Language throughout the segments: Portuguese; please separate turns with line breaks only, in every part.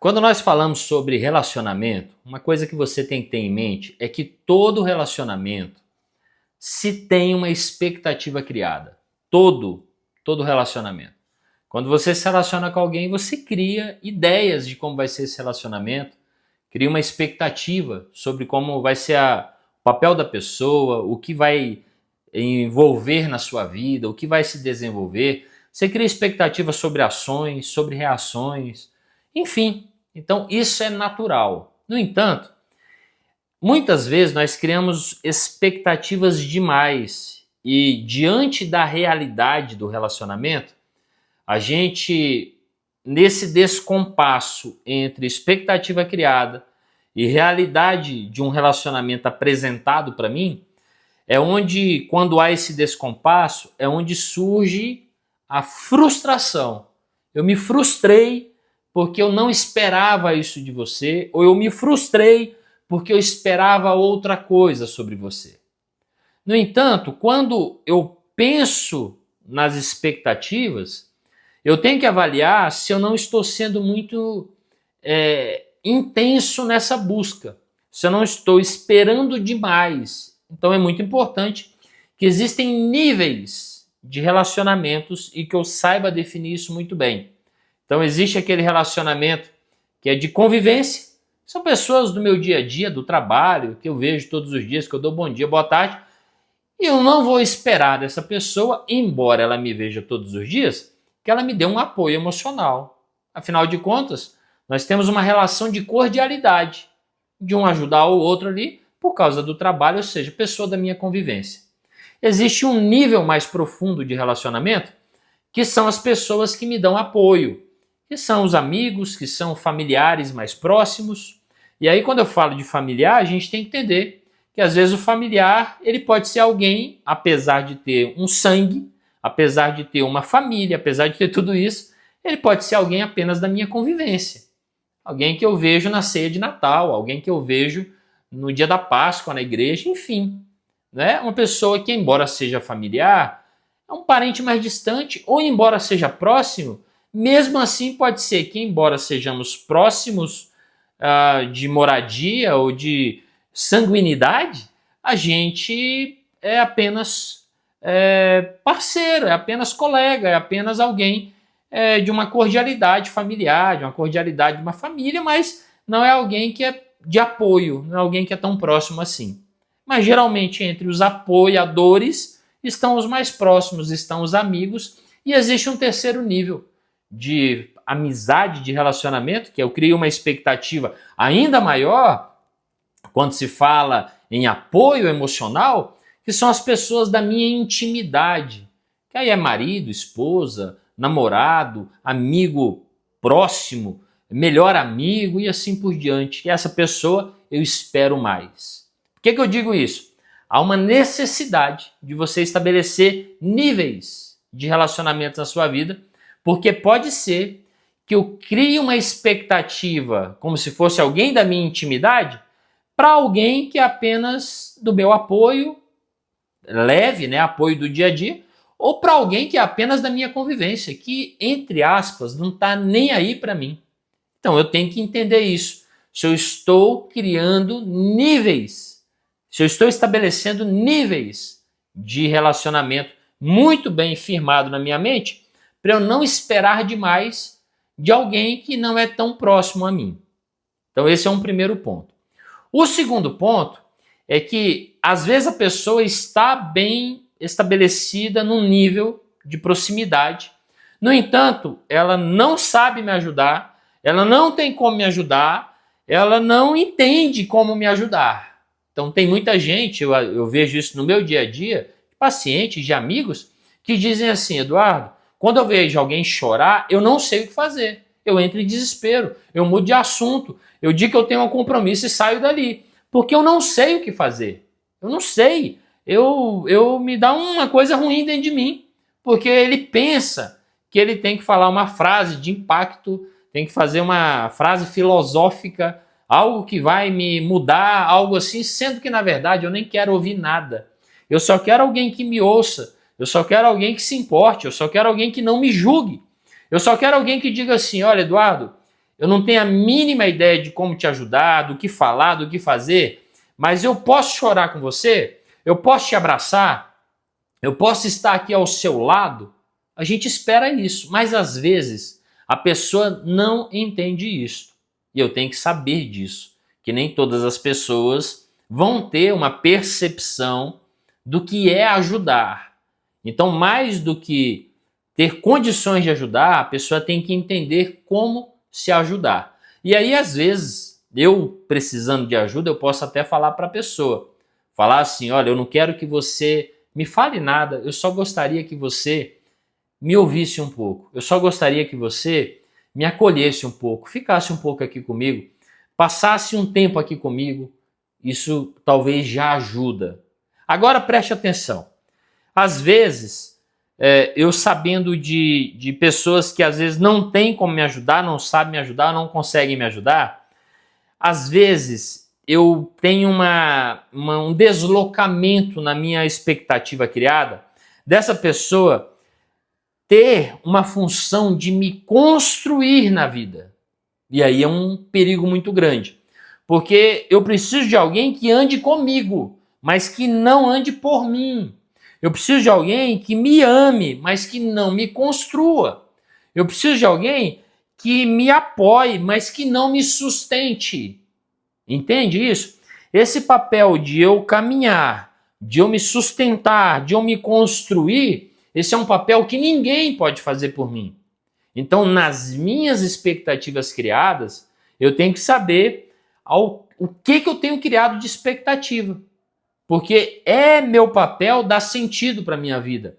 Quando nós falamos sobre relacionamento, uma coisa que você tem que ter em mente é que todo relacionamento se tem uma expectativa criada. Todo relacionamento. Quando você se relaciona com alguém, você cria ideias de como vai ser esse relacionamento, cria uma expectativa sobre como vai ser o papel da pessoa, o que vai envolver na sua vida, o que vai se desenvolver. Você cria expectativas sobre ações, sobre reações, enfim. Então isso é natural. No entanto, muitas vezes nós criamos expectativas demais e diante da realidade do relacionamento, a gente, nesse descompasso entre expectativa criada e realidade de um relacionamento apresentado para mim, é onde, quando há esse descompasso, é onde surge a frustração. Eu me frustrei porque eu não esperava isso de você, ou eu me frustrei porque eu esperava outra coisa sobre você. No entanto, quando eu penso nas expectativas, eu tenho que avaliar se eu não estou sendo muito intenso nessa busca, se eu não estou esperando demais. Então é muito importante que existem níveis de relacionamentos e que eu saiba definir isso muito bem. Então existe aquele relacionamento que é de convivência, são pessoas do meu dia a dia, do trabalho, que eu vejo todos os dias, que eu dou bom dia, boa tarde, e eu não vou esperar dessa pessoa, embora ela me veja todos os dias, que ela me dê um apoio emocional. Afinal de contas, nós temos uma relação de cordialidade, de um ajudar o outro ali por causa do trabalho, ou seja, pessoa da minha convivência. Existe um nível mais profundo de relacionamento, que são as pessoas que me dão apoio, que são os amigos, que são familiares mais próximos. E aí quando eu falo de familiar, a gente tem que entender que às vezes o familiar ele pode ser alguém, apesar de ter um sangue, apesar de ter uma família, apesar de ter tudo isso, ele pode ser alguém apenas da minha convivência. Alguém que eu vejo na ceia de Natal, alguém que eu vejo no dia da Páscoa na igreja, enfim. Né? Uma pessoa que, embora seja familiar, é um parente mais distante, ou embora seja próximo, mesmo assim pode ser que, embora sejamos próximos de moradia ou de sanguinidade, a gente é apenas parceiro, é apenas colega, é apenas alguém de uma cordialidade familiar, de uma cordialidade de uma família, mas não é alguém que é de apoio, não é alguém que é tão próximo assim. Mas geralmente entre os apoiadores estão os mais próximos, estão os amigos, e existe um terceiro nível de amizade, de relacionamento, que eu crio uma expectativa ainda maior quando se fala em apoio emocional, que são as pessoas da minha intimidade, que aí é marido, esposa, namorado, amigo próximo, melhor amigo e assim por diante. E essa pessoa eu espero mais. Por que eu digo isso? Há uma necessidade de você estabelecer níveis de relacionamento na sua vida, porque pode ser que eu crie uma expectativa como se fosse alguém da minha intimidade para alguém que é apenas do meu apoio leve, né, apoio do dia a dia, ou para alguém que é apenas da minha convivência, que, entre aspas, não está nem aí para mim. Então eu tenho que entender isso. Se eu estou criando níveis, se eu estou estabelecendo níveis de relacionamento muito bem firmado na minha mente, para eu não esperar demais de alguém que não é tão próximo a mim. Então esse é um primeiro ponto. O segundo ponto é que às vezes a pessoa está bem estabelecida num nível de proximidade, no entanto, ela não sabe me ajudar, ela não tem como me ajudar, ela não entende como me ajudar. Então tem muita gente, eu vejo isso no meu dia a dia, pacientes, de amigos, que dizem assim: Eduardo, quando eu vejo alguém chorar, eu não sei o que fazer. Eu entro em desespero, eu mudo de assunto, eu digo que eu tenho um compromisso e saio dali, porque eu não sei o que fazer. Eu não sei. Eu me dá uma coisa ruim dentro de mim, porque ele pensa que ele tem que falar uma frase de impacto, tem que fazer uma frase filosófica, algo que vai me mudar, algo assim, sendo que na verdade eu nem quero ouvir nada. Eu só quero alguém que me ouça, eu só quero alguém que se importe, eu só quero alguém que não me julgue. Eu só quero alguém que diga assim: olha, Eduardo, eu não tenho a mínima ideia de como te ajudar, do que falar, do que fazer, mas eu posso chorar com você, eu posso te abraçar, eu posso estar aqui ao seu lado. A gente espera isso, mas às vezes a pessoa não entende isso. E eu tenho que saber disso, que nem todas as pessoas vão ter uma percepção do que é ajudar. Então, mais do que ter condições de ajudar, a pessoa tem que entender como se ajudar. E aí, às vezes, eu precisando de ajuda, eu posso até falar para a pessoa. Falar assim, olha, eu não quero que você me fale nada, eu só gostaria que você me ouvisse um pouco. Eu só gostaria que você me acolhesse um pouco, ficasse um pouco aqui comigo, passasse um tempo aqui comigo. Isso talvez já ajuda. Agora preste atenção. Às vezes, eu sabendo de pessoas que às vezes não têm como me ajudar, não sabem me ajudar, não conseguem me ajudar, às vezes eu tenho um deslocamento na minha expectativa criada dessa pessoa ter uma função de me construir na vida. E aí é um perigo muito grande. Porque eu preciso de alguém que ande comigo, mas que não ande por mim. Eu preciso de alguém que me ame, mas que não me construa. Eu preciso de alguém que me apoie, mas que não me sustente. Entende isso? Esse papel de eu caminhar, de eu me sustentar, de eu me construir, esse é um papel que ninguém pode fazer por mim. Então, nas minhas expectativas criadas, eu tenho que saber o que eu tenho criado de expectativa. Porque é meu papel dar sentido para a minha vida.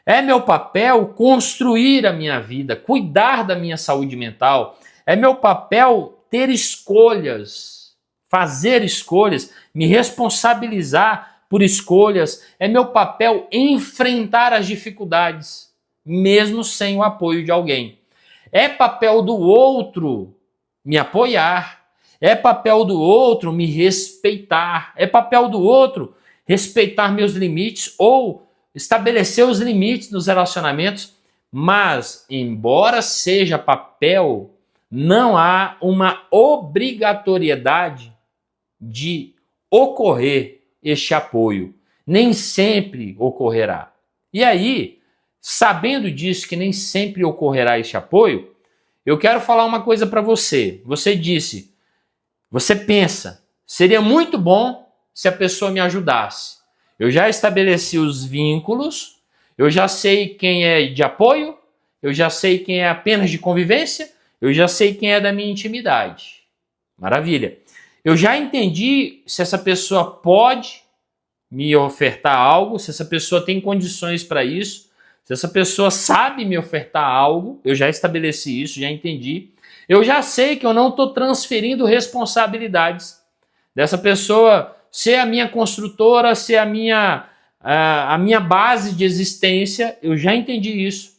É meu papel construir a minha vida, cuidar da minha saúde mental. É meu papel ter escolhas, fazer escolhas, me responsabilizar por escolhas. É meu papel enfrentar as dificuldades, mesmo sem o apoio de alguém. É papel do outro me apoiar. É papel do outro me respeitar. É papel do outro respeitar meus limites ou estabelecer os limites nos relacionamentos. Mas, embora seja papel, não há uma obrigatoriedade de ocorrer este apoio. Nem sempre ocorrerá. E aí, sabendo disso, que nem sempre ocorrerá este apoio, eu quero falar uma coisa para você. Você disse, você pensa, seria muito bom se a pessoa me ajudasse. Eu já estabeleci os vínculos, eu já sei quem é de apoio, eu já sei quem é apenas de convivência, eu já sei quem é da minha intimidade. Maravilha. Eu já entendi se essa pessoa pode me ofertar algo, se essa pessoa tem condições para isso, se essa pessoa sabe me ofertar algo, eu já estabeleci isso, já entendi. Eu já sei que eu não estou transferindo responsabilidades dessa pessoa ser a minha construtora, ser a minha base de existência. Eu já entendi isso.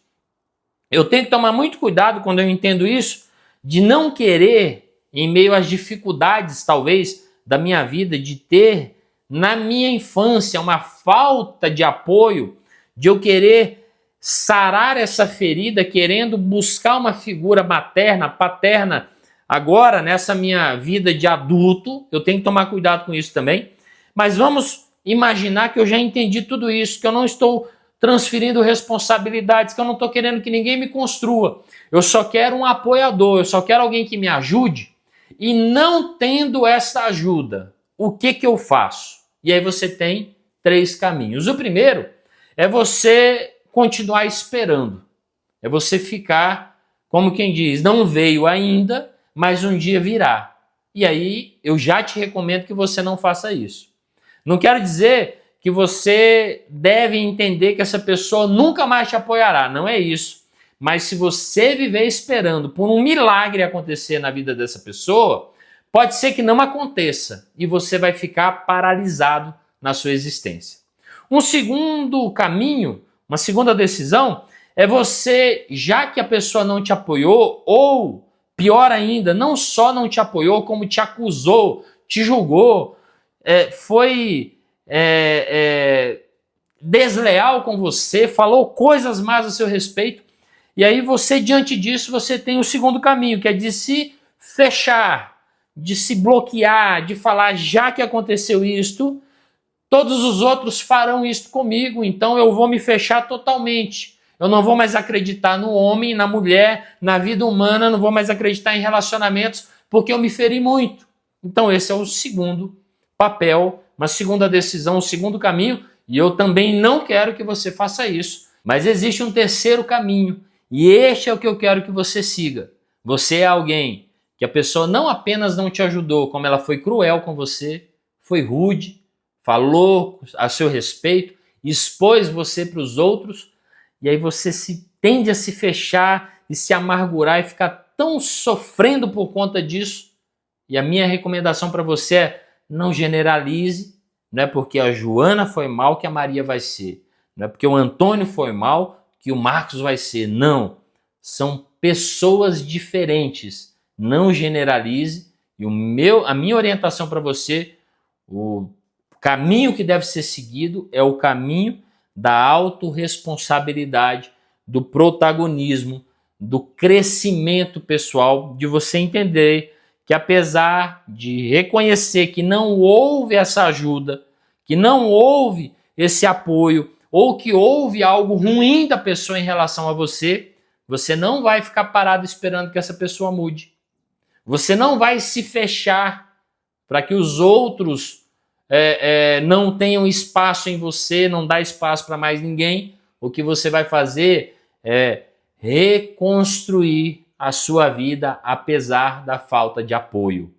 Eu tenho que tomar muito cuidado quando eu entendo isso, de não querer, em meio às dificuldades, talvez, da minha vida, de ter, na minha infância, uma falta de apoio, de eu querer sarar essa ferida, querendo buscar uma figura materna, paterna, agora, nessa minha vida de adulto. Eu tenho que tomar cuidado com isso também. Mas vamos imaginar que eu já entendi tudo isso, que eu não estou transferindo responsabilidades, que eu não estou querendo que ninguém me construa. Eu só quero um apoiador, eu só quero alguém que me ajude. E não tendo essa ajuda, o que eu faço? E aí você tem 3 caminhos. O primeiro é você continuar esperando. É você ficar, como quem diz, não veio ainda, mas um dia virá. E aí eu já te recomendo que você não faça isso. Não quero dizer que você deve entender que essa pessoa nunca mais te apoiará. Não é isso. Mas se você viver esperando por um milagre acontecer na vida dessa pessoa, pode ser que não aconteça e você vai ficar paralisado na sua existência. Um segundo caminho, uma segunda decisão, é você, já que a pessoa não te apoiou, ou pior ainda, não só não te apoiou, como te acusou, te julgou, foi desleal com você, falou coisas más a seu respeito, e aí você, diante disso, você tem o segundo caminho, que é de se fechar, de se bloquear, de falar, já que aconteceu isto, todos os outros farão isto comigo, então eu vou me fechar totalmente. Eu não vou mais acreditar no homem, na mulher, na vida humana, não vou mais acreditar em relacionamentos, porque eu me feri muito. Então esse é o segundo papel, uma segunda decisão, um segundo caminho, e eu também não quero que você faça isso. Mas existe um terceiro caminho, e este é o que eu quero que você siga. Você é alguém que a pessoa não apenas não te ajudou, como ela foi cruel com você, foi rude, falou a seu respeito, expôs você para os outros, e aí você tende a se fechar e se amargurar e ficar tão sofrendo por conta disso. E a minha recomendação para você é: não generalize, não é porque a Joana foi mal que a Maria vai ser, não é porque o Antônio foi mal que o Marcos vai ser. Não, são pessoas diferentes. Não generalize. E a minha orientação para você, o caminho que deve ser seguido é o caminho da autorresponsabilidade, do protagonismo, do crescimento pessoal, de você entender que apesar de reconhecer que não houve essa ajuda, que não houve esse apoio, ou que houve algo ruim da pessoa em relação a você, você não vai ficar parado esperando que essa pessoa mude. Você não vai se fechar para que os outros não tenham espaço em você, não dá espaço para mais ninguém. O que você vai fazer é reconstruir a sua vida apesar da falta de apoio.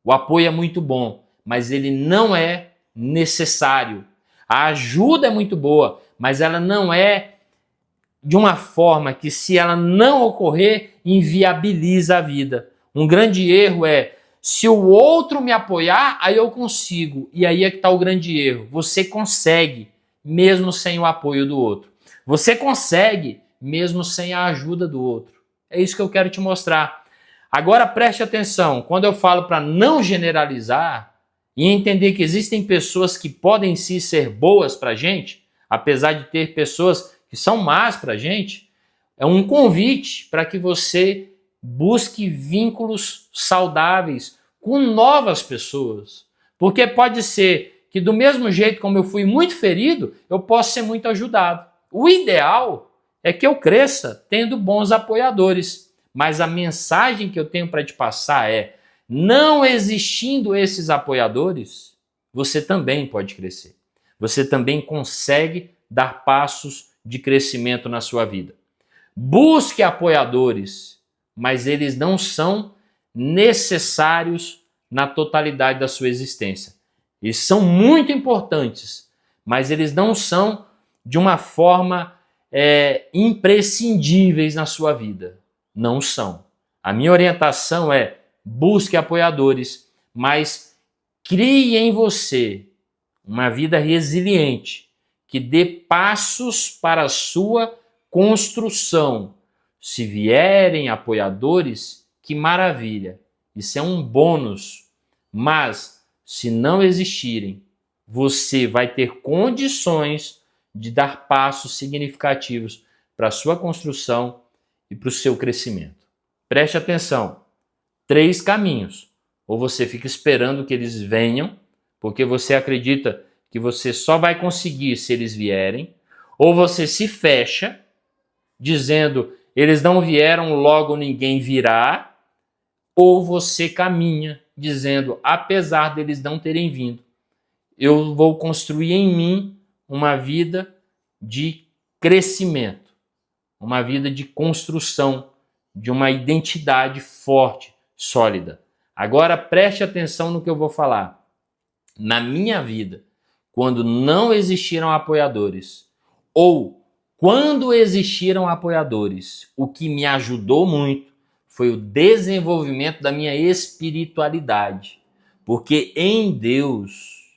O apoio é muito bom, mas ele não é necessário. A ajuda é muito boa, mas ela não é de uma forma que, se ela não ocorrer, inviabiliza a vida. Um grande erro é: se o outro me apoiar, aí eu consigo. E aí é que está o grande erro. Você consegue, mesmo sem o apoio do outro. Você consegue, mesmo sem a ajuda do outro. É isso que eu quero te mostrar. Agora preste atenção, quando eu falo para não generalizar e entender que existem pessoas que podem sim ser boas para a gente, apesar de ter pessoas que são más para a gente, é um convite para que você busque vínculos saudáveis com novas pessoas. Porque pode ser que, do mesmo jeito como eu fui muito ferido, eu possa ser muito ajudado. O ideal é que eu cresça tendo bons apoiadores. Mas a mensagem que eu tenho para te passar é: não existindo esses apoiadores, você também pode crescer. Você também consegue dar passos de crescimento na sua vida. Busque apoiadores, mas eles não são necessários na totalidade da sua existência. Eles são muito importantes, mas eles não são de uma forma imprescindíveis na sua vida. Não são. A minha orientação é: busque apoiadores, mas crie em você uma vida resiliente, que dê passos para a sua construção. Se vierem apoiadores, que maravilha, isso é um bônus. Mas, se não existirem, você vai ter condições de dar passos significativos para a sua construção e para o seu crescimento. Preste atenção, 3 caminhos. Ou você fica esperando que eles venham, porque você acredita que você só vai conseguir se eles vierem, ou você se fecha, dizendo: eles não vieram, logo ninguém virá, ou você caminha, dizendo: apesar deles não terem vindo, eu vou construir em mim uma vida de crescimento, uma vida de construção, de uma identidade forte, sólida. Agora preste atenção no que eu vou falar. Na minha vida, quando não existiram apoiadores, ou quando existiram apoiadores, o que me ajudou muito foi o desenvolvimento da minha espiritualidade. Porque em Deus,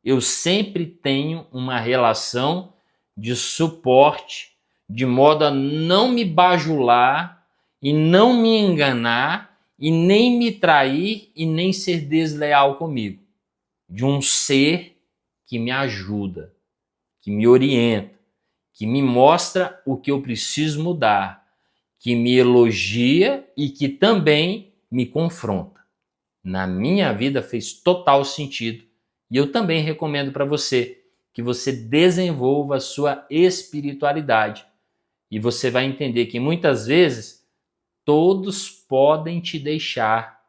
eu sempre tenho uma relação de suporte, de modo a não me bajular e não me enganar e nem me trair e nem ser desleal comigo. De um ser que me ajuda, que me orienta, que me mostra o que eu preciso mudar, que me elogia e que também me confronta. Na minha vida fez total sentido e eu também recomendo para você que você desenvolva a sua espiritualidade e você vai entender que muitas vezes todos podem te deixar,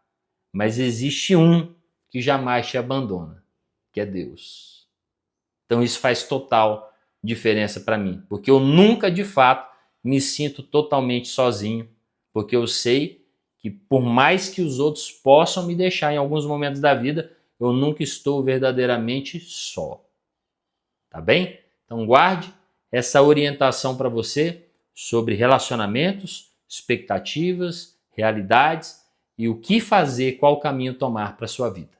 mas existe um que jamais te abandona, que é Deus. Então isso faz total diferença para mim, porque eu nunca de fato me sinto totalmente sozinho, porque eu sei que por mais que os outros possam me deixar em alguns momentos da vida, eu nunca estou verdadeiramente só. Tá bem? Então guarde essa orientação para você sobre relacionamentos, expectativas, realidades e o que fazer, qual caminho tomar para a sua vida.